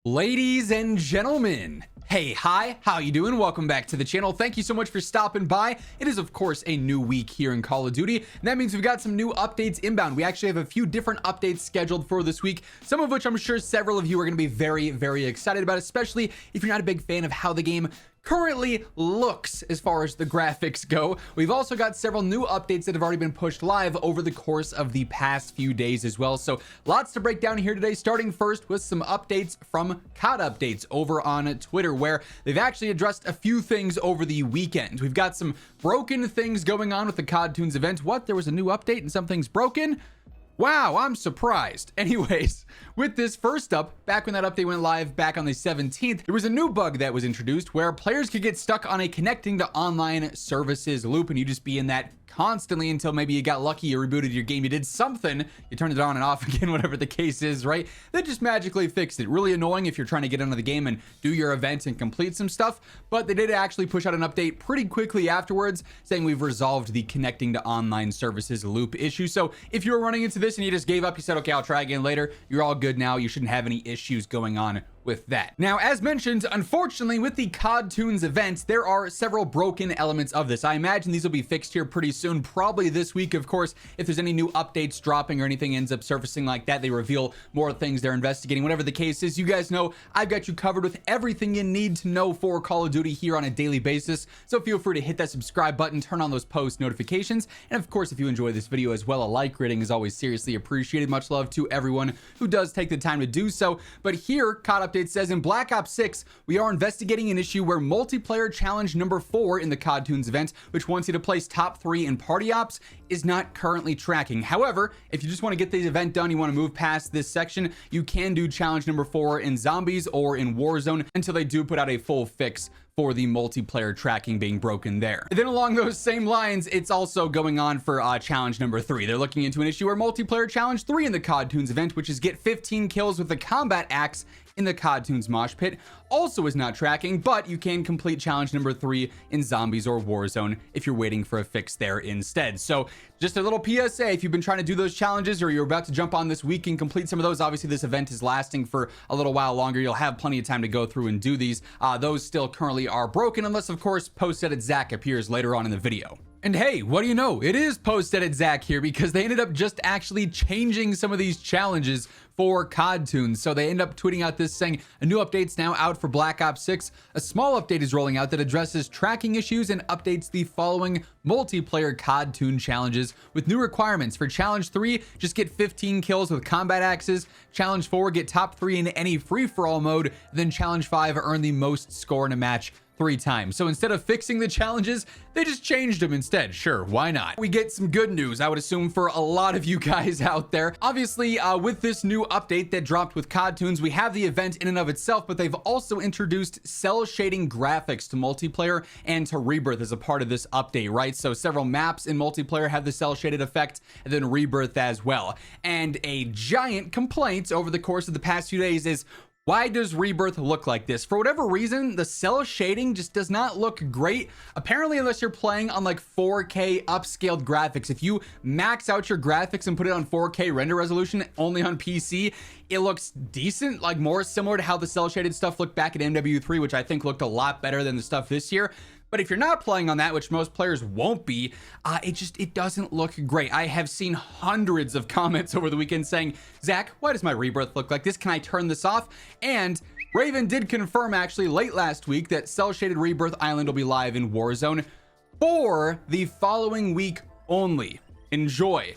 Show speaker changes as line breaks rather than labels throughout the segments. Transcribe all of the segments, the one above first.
Ladies and gentlemen, hey, hi, how you doing? Welcome back to the channel. Thank you so much for stopping by. It is, of course, a new week here in Call of Duty, and that means we've got some new updates inbound. We actually have a few different updates scheduled for this week, some of which I'm sure several of you are going to be very excited about, especially if you're not a big fan of how the game currently looks as far as the graphics go. We've also got several new updates that have already been pushed live over the course of the past few days as well. So lots to break down here today, starting first with some updates from COD Updates over on Twitter, where they've actually addressed a few things over the weekend. We've got some broken things going on with the COD Tunes event. What? There was a new update and something's broken? Wow, I'm surprised. Anyways, with this first up, back when that update went live back on the 17th, there was a new bug that was introduced where players could get stuck on a connecting to online services loop, and you just be in that constantly until maybe you got lucky, you rebooted your game, you did something, you turned it on and off again, whatever the case is, right? They just magically fixed it. Really annoying if you're trying to get into the game and do your event and complete some stuff, but they did actually push out an update pretty quickly afterwards saying we've resolved the connecting to online services loop issue. So if you were running into this and you just gave up, you said, okay, I'll try again later, you're all good now. You shouldn't have any issues going on with that. Now, as mentioned, unfortunately, with the COD Tunes event, there are several broken elements of this. I imagine these will be fixed here pretty soon, probably this week. Of course, if there's any new updates dropping or anything ends up surfacing like that, they reveal more things they're investigating. Whatever the case is, you guys know I've got you covered with everything you need to know for Call of Duty here on a daily basis. So feel free to hit that subscribe button, turn on those post notifications, and of course, if you enjoy this video as well, a like rating is always seriously appreciated. Much love to everyone who does take the time to do so. But here, COD Update says in Black Ops 6, we are investigating an issue where multiplayer challenge number 4 in the COD Tunes event, which wants you to place top 3 in party ops, is not currently tracking. However, if you just want to get the event done, you want to move past this section, you can do challenge number 4 in zombies or in Warzone until they do put out a full fix for the multiplayer tracking being broken there. And then along those same lines, it's also going on for challenge number 3. They're looking into an issue where multiplayer challenge 3 in the COD Tunes event, which is get 15 kills with the combat axe in the COD Tunes mosh pit, also is not tracking, but you can complete challenge number 3 in zombies or Warzone if you're waiting for a fix there instead. So just a little PSA, if you've been trying to do those challenges or you're about to jump on this week and complete some of those, obviously this event is lasting for a little while longer. You'll have plenty of time to go through and do these. Those still currently are broken, unless of course post-edit Zach appears later on in the video. And hey, what do you know? It is post-edit Zach here because they ended up just actually changing some of these challenges for COD Tunes. So they end up tweeting out this saying, a new update's now out for Black Ops 6. A small update is rolling out that addresses tracking issues and updates the following multiplayer COD Tune challenges with new requirements. For challenge 3, just get 15 kills with combat axes. Challenge 4, get top 3 in any free-for-all mode. Then challenge 5, earn the most score in a match 3 times. So instead of fixing the challenges, they just changed them instead. Sure, why not? We get some good news, I would assume, for a lot of you guys out there. Obviously, with this new update that dropped with COD Tunes, we have the event in and of itself, but they've also introduced cell shading graphics to multiplayer and to Rebirth as a part of this update, right? So several maps in multiplayer have the cell shaded effect, and then Rebirth as well. And a giant complaint over the course of the past few days is, why does Rebirth look like this? For whatever reason, the cell shading just does not look great. Apparently, unless you're playing on like 4K upscaled graphics. If you max out your graphics and put it on 4K render resolution only on PC, it looks decent, like more similar to how the cell shaded stuff looked back at MW3, which I think looked a lot better than the stuff this year. But if you're not playing on that, which most players won't be, it doesn't look great. I have seen hundreds of comments over the weekend saying, Zach, why does my Rebirth look like this? Can I turn this off? And Raven did confirm actually late last week that Cel Shaded Rebirth Island will be live in Warzone for the following week only. Enjoy.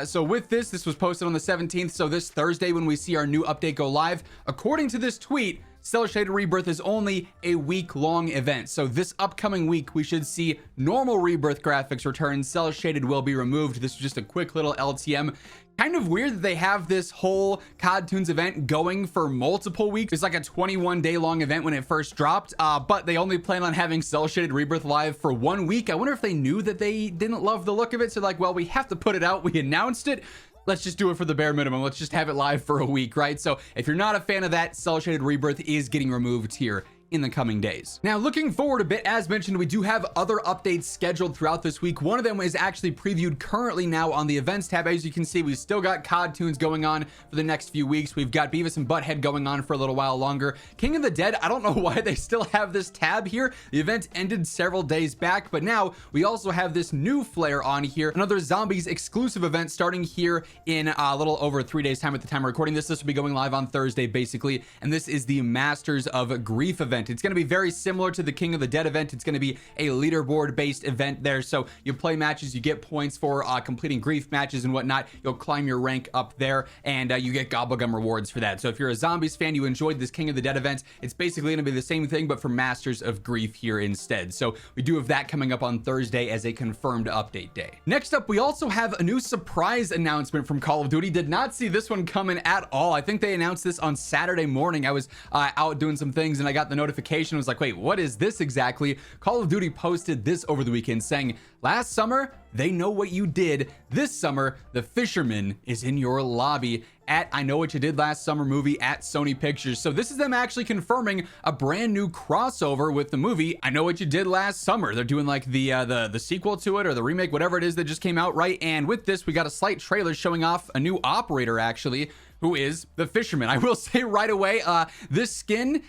So with this was posted on the 17th. So this Thursday when we see our new update go live, according to this tweet, Cel Shaded Rebirth is only a week-long event. So this upcoming week, we should see normal Rebirth graphics return. Cel Shaded will be removed. This is just a quick little LTM. Kind of weird that they have this whole COD Tunes event going for multiple weeks. It's like a 21-day long event when it first dropped, but they only plan on having Cel Shaded Rebirth live for 1 week. I wonder if they knew that they didn't love the look of it. So like, well, we have to put it out. We announced it. Let's just do it for the bare minimum. Let's just have it live for a week, right? So if you're not a fan of that, Cel Shaded Rebirth is getting removed here in the coming days. Now, looking forward a bit, as mentioned, we do have other updates scheduled throughout this week. One of them is actually previewed currently now on the events tab. As you can see, we've still got COD tunes going on for the next few weeks. We've got Beavis and Butthead going on for a little while longer. King of the Dead, I don't know why they still have this tab here. The event ended several days back, but now we also have this new flare on here, another Zombies exclusive event starting here in a little over 3 days time at the time of recording this. This will be going live on Thursday basically, and this is the Masters of Grief event. It's going to be very similar to the King of the Dead event. It's going to be a leaderboard based event there, so you play matches, you get points for completing grief matches and whatnot. You'll climb your rank up there, and you get gobblegum rewards for that. So if you're a Zombies fan, you enjoyed this King of the Dead event, it's basically going to be the same thing but for Masters of Grief here instead. So we do have that coming up on Thursday as a confirmed update day. Next up, we also have a new surprise announcement from Call of Duty. Did not see this one coming at all. I think they announced this on Saturday morning. I was out doing some things and I got the notification. I was like, wait, what is this exactly? Call of Duty posted this over the weekend saying, last summer, they know what you did. This summer, the Fisherman is in your lobby at I Know What You Did Last Summer movie at Sony Pictures. So this is them actually confirming a brand new crossover with the movie I Know What You Did Last Summer. They're doing like the sequel to it or the remake, whatever it is that just came out, right? And with this, we got a slight trailer showing off a new operator actually, who is the Fisherman. I will say right away, this skin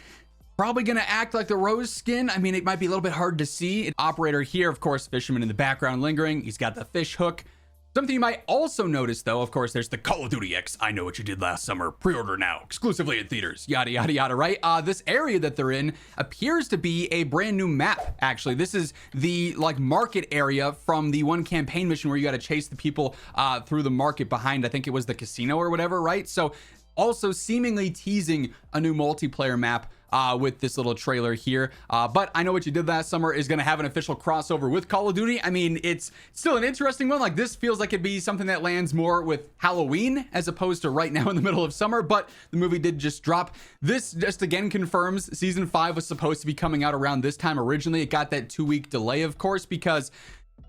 probably gonna act like the Rose skin. I mean, it might be a little bit hard to see. Operator here, of course, Fisherman in the background lingering. He's got the fish hook. Something you might also notice though, of course, there's the Call of Duty X I Know What You Did Last Summer pre-order now, exclusively in theaters, yada yada yada, right? This area that they're in appears to be a brand new map. Actually, this is the like market area from the one campaign mission where you got to chase the people through the market behind, I think it was the casino or whatever, right? So also seemingly teasing a new multiplayer map with this little trailer here. But I Know What You Did Last Summer is going to have an official crossover with Call of Duty. I mean, it's still an interesting one. Like, this feels like it'd be something that lands more with Halloween as opposed to right now in the middle of summer, but the movie did just drop. This just again confirms season 5 was supposed to be coming out around this time originally. It got that 2-week delay, of course, because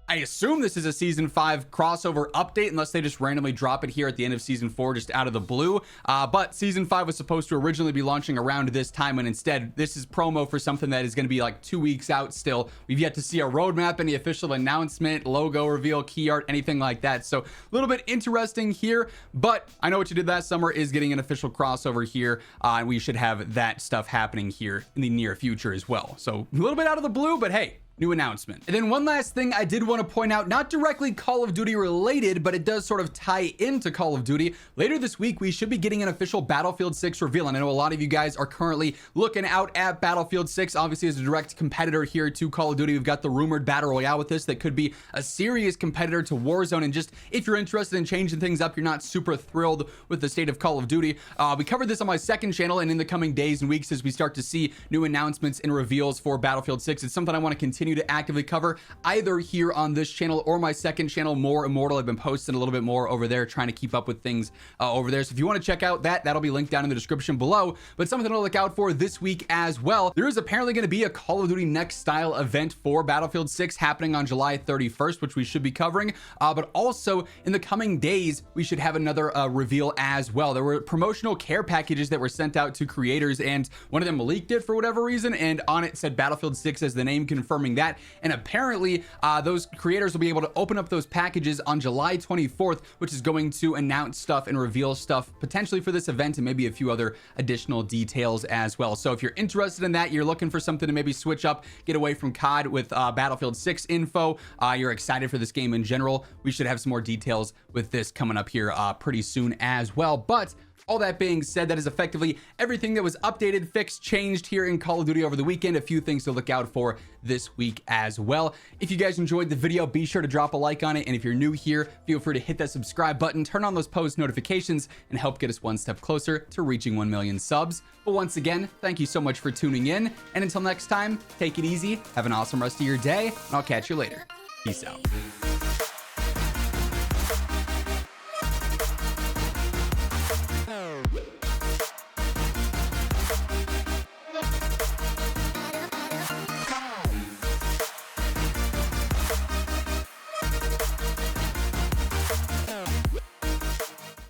I assume this is a season 5 crossover update unless they just randomly drop it here at the end of season 4 just out of the blue. But season 5 was supposed to originally be launching around this time, and instead this is promo for something that is going to be like 2 weeks out still. We've yet to see a roadmap, any official announcement, logo reveal, key art, anything like that. So a little bit interesting here, but I Know What You Did Last Summer is getting an official crossover here, and we should have that stuff happening here in the near future as well. So a little bit out of the blue, but hey, new announcement. And then one last thing I did want to point out, not directly Call of Duty related, but it does sort of tie into Call of Duty. Later this week, we should be getting an official Battlefield 6 reveal. And I know a lot of you guys are currently looking out at Battlefield 6, obviously as a direct competitor here to Call of Duty. We've got the rumored Battle Royale with this that could be a serious competitor to Warzone. And just if you're interested in changing things up, you're not super thrilled with the state of Call of Duty. We covered this on my second channel, and in the coming days and weeks as we start to see new announcements and reveals for Battlefield 6, it's something I want to continue to actively cover either here on this channel or my second channel, WhosImmortal. I've been posting a little bit more over there, trying to keep up with things over there. So if you want to check out that'll be linked down in the description below. But something to look out for this week as well. There is apparently going to be a Call of Duty Next style event for Battlefield 6 happening on July 31st, which we should be covering. But also in the coming days, we should have another reveal as well. There were promotional care packages that were sent out to creators, and one of them leaked it for whatever reason, and on it said Battlefield 6 as the name, confirming that. And apparently those creators will be able to open up those packages on July 24th, which is going to announce stuff and reveal stuff potentially for this event and maybe a few other additional details as well. So if you're interested in that, you're looking for something to maybe switch up, get away from COD with Battlefield 6 info, you're excited for this game in general, we should have some more details with this coming up here pretty soon as well. But all that being said, that is effectively everything that was updated, fixed, changed here in Call of Duty over the weekend. A few things to look out for this week as well. If you guys enjoyed the video, be sure to drop a like on it. And if you're new here, feel free to hit that subscribe button, turn on those post notifications, and help get us one step closer to reaching 1 million subs. But once again, thank you so much for tuning in. And until next time, take it easy, have an awesome rest of your day, and I'll catch you later. Peace out.